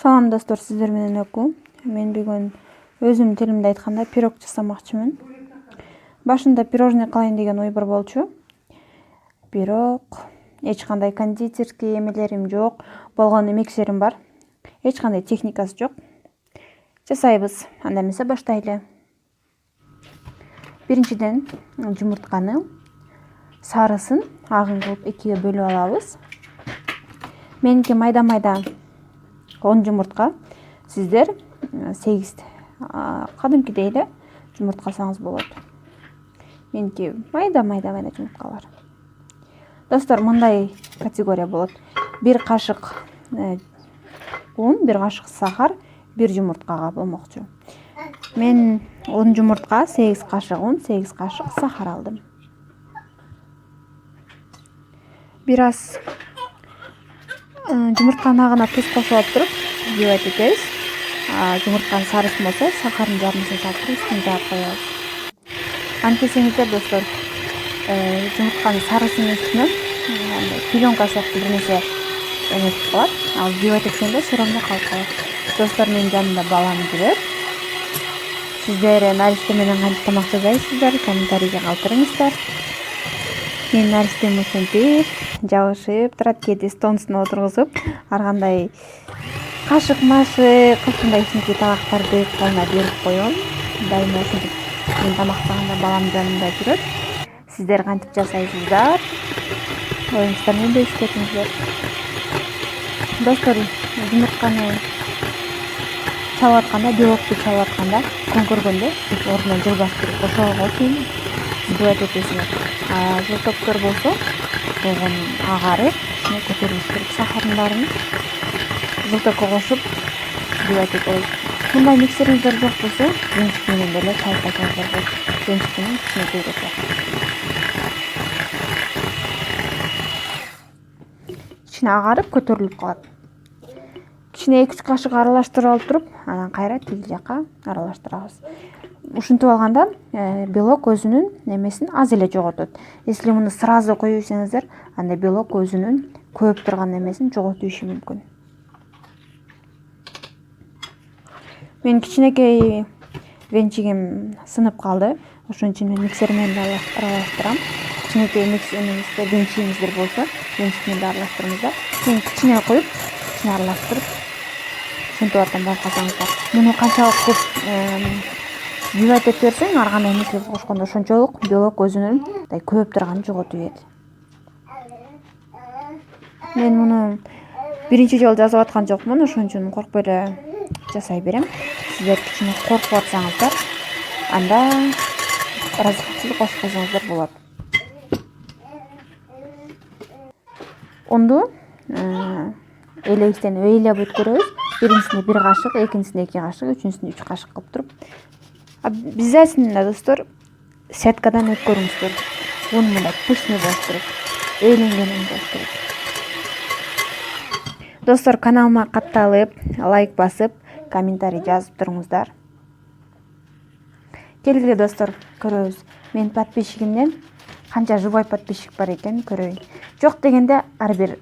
Салам достор, сиздер менен Өкү. Мен бүгүн өзүм тилимде айтканда пирог жасамакчымын. Башында пирожный кылайын деген ой бар болчу. Бирок эч кандай кондитерский эмелерим жок, болгону миксерим бар. Эч кандай техникасы жок. Жасайбыз. Анда эмесе баштайлы. Биринчиден жумуртканы сарысын агын кылып экиге бөлүп алабыз. Меники майда-майда 10 жумуртка. Сиздер 8 кадимкидей эле жумуртка алсаңыз болот. Меники майда жумурткалар. Достор, мындай категория болот. 1 кашык un, 1 кашык сахар, 1 жумурткага болмокчу. Мен 10 жумуртка, 8 кашык un, 8 кашык сахар алдым. Бир аз жумуртканын агына туз кошуп алып туруп жибайт экебиз. Жумуртканын сарысын болсо сахардын жарымысын салып туруп үстүнө жаап коебуз. Антесеңиздер достор, жумуртканын сарысынын үстүнө пленка сыяктуу бир нерсе эметип калат. Ал жибайт экенде соромдо калып калат. Достор, менин жанымда балам жүрөт. Сиздер наристе менен кантип тамак жасайсыздар? Комментарийге калтырыңыздар. Менин наристем ушинтип жабышып турат, кээде столдун үстүнө отургузуп, ар кандай кашык-машык, ушундай кичинекей табактарды колуна берип коем. Дайыма ушинтип мен тамактаганда балам жанымда жүрөт. Сиздер кантип жасайсыздар? Оюңуздар менен бөлүшүп кетиңиздер. Достор, жумуртканы чабып атканда, белокту чабып атканда, көңкөргөндө ордунан жылбашып туруп ошого чейин жибайт экенсиңер. Жылтоктор болсо болгон агарып, ичине көтөрүлүш керек. Сахардын баарын жылтокко кошуп жибайт экебиз. Мындай миксериңиздер жок болсо, жемчик менен деле чайып койсоңуздар болот. Жемчик менен кичинекей кетет. Ичине агарып көтөрүлүп калат. Кичине 2-3 кашык аралаштырып алып туруп, анан кайра тиги жака аралаштырабыз. Ушинтип алганда белок өзүнүн немесин аз эле жоготот. Если муну сразу коюп ийсеңиздер, анда белок өзүнүн көп турган немесин жоготуп ийиши мүмкүн. Мен кичинекей венчигим сынып калды. Ошон үчүн мен миксер менен аралаштырам. Кичинекей миксерибизде венчигиңиздер болсо, венчик менен аралаштырыңыздар. Мен кичине коюп, кичине аралаштырып, ушинтип атам байкасаңыздар. Муну канчалык көп жибайт этип берсең, ар кандай нерсе кошкондо ошончолук белок өзүнүн көп турганын жоготуп ийет. Мен муну биринчи жолу жазып аткан жокмун, ошон үчүн коркпой эле жасай берем. Сиздер кичине коркуп атсаңыздар, анда разрыхлитель кошуп койсоңуздар болот. Унду элебизден ыйлап өткөрөбүз. Биринчисинде 1 кашык, экинчисинде 2 кашык, үчүнчүсүндө 3 кашык кылып туруп. Обязательно достор, сеткадан өткөрүңүздөр. Бул мындай пышный болуш керек. Ээленген болуш керек. Достор, каналыма катталып, лайк басып, комментарий жазып туруңуздар. Келгиле достор, көрөбүз. Менин подписчигимден канча жубай подписчик бар экенин көрөйүн. Жок дегенде ар бир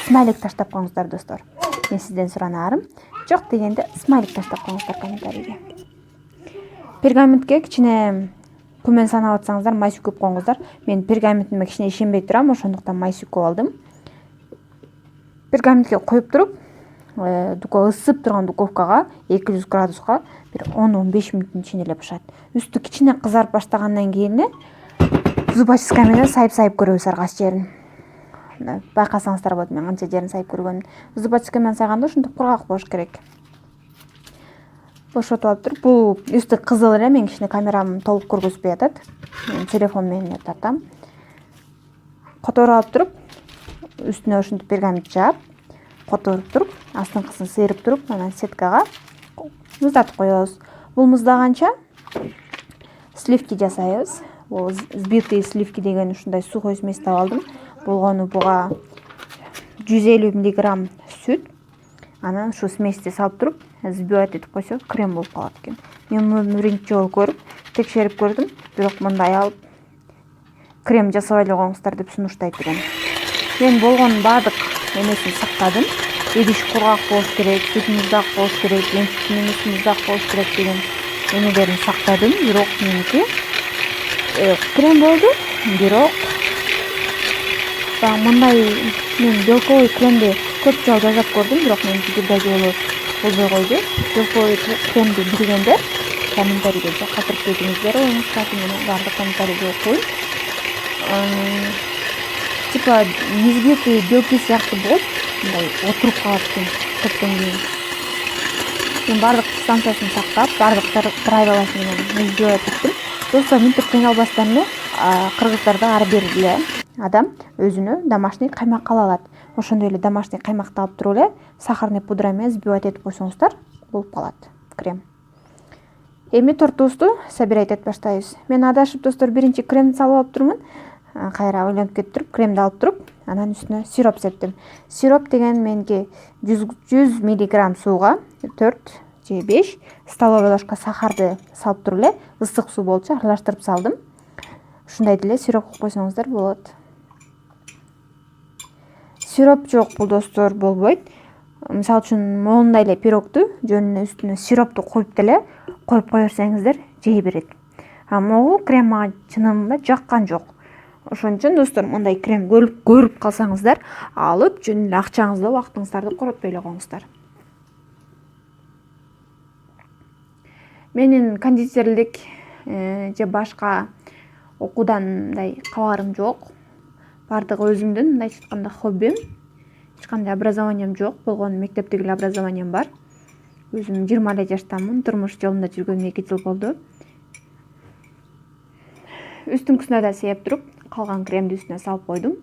смайлик таштап коюңуздар достор. Мен сизден суранарым. Жок дегенде смайлик таштап коюңуздар комментарийге. Пергаментке кичине күмөн санап атсаңыздар, май сүкүп коюңуздар. Мен пергаментиме кичине ишенбей турам, ошондуктан май сүкүп алдым. Пергаментке коюп туруп, ысып турган духовкага 200 градуска бир 10-15 мүнөттүн ичинде эле бышат. Үстү кичине кызарып баштагандан кийин зубочисткай менен сайып көрөбүз ар кайсы жерин. Байкасаңыздар болот, мен канча жерин сайып көргөнүм. Зубочисткай менен сайганда ушунтип кургак болуш керек. Бошотуп алып туруп, бул үстү кызыл эле, мен кичине камерам толук көргөзбөй атат. Мен телефон менен тартам. Которуп алып туруп, үстүнө ушинтип пергамент жаап, которуп туруп, астыңкысын сыйрып туруп, анан сеткага муздатып коебуз. Бул муздаганча сливки жасайбыз. Бул сбитые сливки деген ушундай сухой смесь таап алдым. Болгону буга 150 мг сүт, анан ушу смести салып туруп, взбивать этип койсо крем болуп калат экен. Мен муну биринчи жолу көрүп, текшерип көрдүм. Бирок мындай алып крем жасабай эле коюңуздар деп сунуштайт экен. Мен болгонун баардык эмесин сактадым. идиш кургак болуш керек, сүт муздак болуш керек, емчиктин эмеси муздак болуш керек деген эмелерин сактадым. Бирок меники крем болду. Бирок мындай мен белковый кремди көп жолу жасап көрдүм, бирок меники бир жолу болбой койду. Белковый кремди билгендер комментарийге калтырып кетиңиздер, оюңузга мен баардык комментарийди окуйм. Типа мезгети белки сыяктуу болот, мындай отуруп калат экен көптөн кийин. Мен баардык станциясын сактап, баардык правиласын менен мезгилеп чыктым. Достор, минтип кыйналбастан эле кыргыздарда ар бир эле адам өзүнө домашний каймак ала алат. Ошондой эле домашний каймакты алып туруп эле сахарный пудра менен взбивать этип койсоңуздар болуп калат крем. Эми тортубузду собирать этип баштайбыз. Мен адашып достор биринчи кремди салып алып турмун. Кайра ойлонуп кетип туруп кремди алып туруп, анан үстүнө сироп септим. Сироп деген меники 100 мг сууга 4 же 5 столовый ложка сахарды салып туруп эле ысык суу болчу аралаштырып салдым. Ушундай деле сироп кылып койсоңуздар болот. Сироп жок бул достор болбойт. Мисалы үчүн моундай эле пирогду жөнүнө үстүнө сиропту коюп деле коюп кое берсеңиздер жей берет. Могу крем мага чынында жаккан жок. Ошон үчүн достор мындай крем көрүп калсаңыздар, алып жөн эле акчаңызды, убактыңыздарды коротпой эле коюңуздар. Менин кондитерлик же башка окуудан мындай кабарым жок. Бардыгы өзүмдүн мындай айтканда хоббим. Эч кандай образованием жок, болгону мектептеги эле образованием бар. Өзүм 20 жаштамын, турмуш жолунда жүргөнүмө 2 жыл болду. Үстүңкүсүнө да сээп туруп, калган кремди үстүнө салып койдум.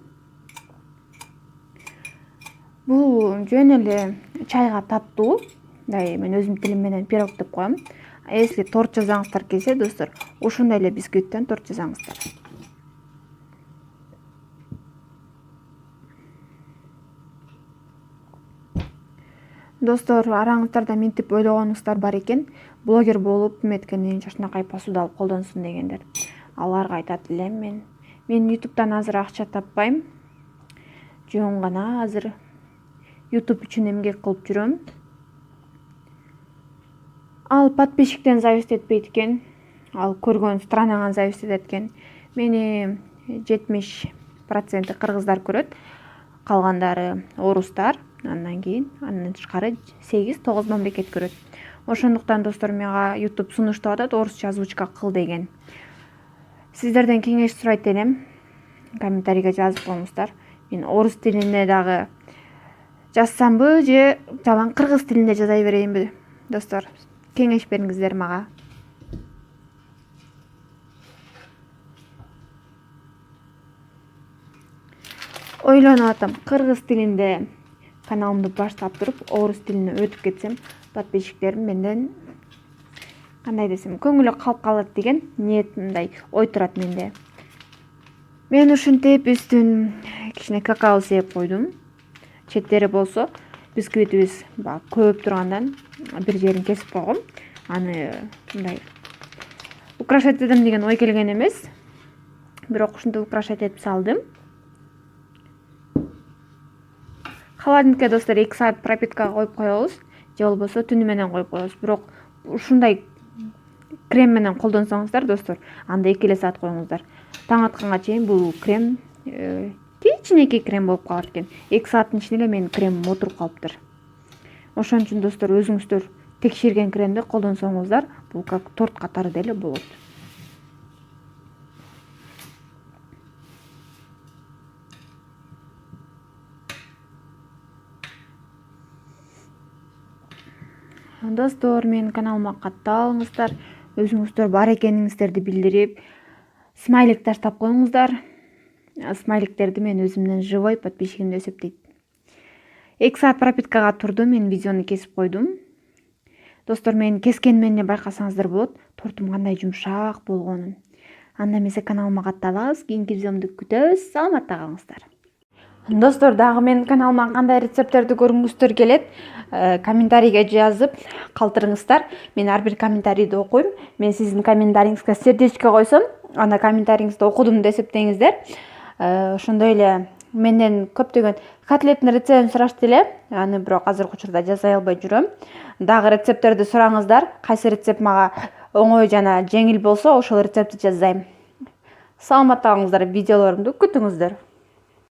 Бул жөн эле чайга таттуу. Мен өзүм тилим менен пирог деп коем. Если торт жасаңыздар келсе, достор, ошондой эле бисквиттен торт жасаңыздар. Достор, араңыздарда минтип ойлогонуңуздар бар экен. Блогер болуп эметкенден ушунакай посуда алып колдонсун дегендер. Аларга айтат элем мен YouTube'дан азыр акча таппайм. Жөн гана азыр YouTube үчүн эмгек кылып жүрөм. Ал подписчиктен зависит этпейт экен. Ал көргөн странаңан зависит этет экен. Мени 70% кыргыздар көрөт. Калгандары орустар. Андан тышкары 8-9 мамлекет көрөт. Ошондуктан достор мага YouTube сунуштап атат, орусча озвучка кыл деген. Сиздерден кеңеш сурайт элем. Комментарийге жазып коюңуздар. Мен орус тилинде дагы жазсамбы же жалаң кыргыз тилинде жаза берейинби? Достор, кеңеш бериңиздер мага. Ойлонуп атам, кыргыз тилинде каналымды баштап туруп, орус тилине өтүп кетсем, подписчиктерим менден кандай десем, көңүлү калып калат деген ниет мындай ой турат менде. Мен ушинтип үстүн кичине какао сээп койдум. Четтери болсо бисквитибиз көп тургандан бир жерин кесип койгом. Аны мындай украшать этем деген ой келген эмес. Бирок ушинтип украшать этип салдым. Холодильникке достор 2 саат пропиткага коюп коебуз, же болбосо түнү менен коюп коебуз. Бирок ушундай крем менен колдонсоңуздар достор, анда 2 саат коюңуздар. Таң атканга чейин бул крем кичинекей крем болуп калат экен. 2 сааттын ичинде эле менин кремим отуруп калыптыр. Ошон үчүн достор өзүңүздөр текшерген кремди колдонсоңуздар, бул как торт катары деле болот. Достор, менин каналыма катталыңыздар, өзүңүздөр бар экениңиздерди билдирип, смайлик таштап коюңуздар. Смайликтерди мен өзүмдөн живой подписчигимди эсептейт. 2 саат пропиткага турду, мен видеону кесип койдум. Достор, мен кескенимен эле байкасаңыздар болот, тортум кандай жумшак болгонун. Анда эмесе каналыма катталыңыз, кийинки видеомду күтөбүз. Саламатта калыңыздар. Достор, дагы менин каналыма кандай рецепттерди көргүңүздөр келет, комментарийге жазып калтырыңыздар. Мен ар бир комментарийди окуйм. Мен сиздин комментарийиңизге сердечко койсом, анда комментарийиңизди окудум деп эсептеңиздер. Ошондой эле Менден көптөгөн котлеттин рецептин сурашты эле. Аны бирок азыркы учурда жасай албай жүрөм. Дагы рецепттерди сураңыздар. Кайсы рецепт мага оңой жана жеңил болсо, ошол рецептти жасайм. Саламатта калыңыздар, видеолорумду күтүңүздөр.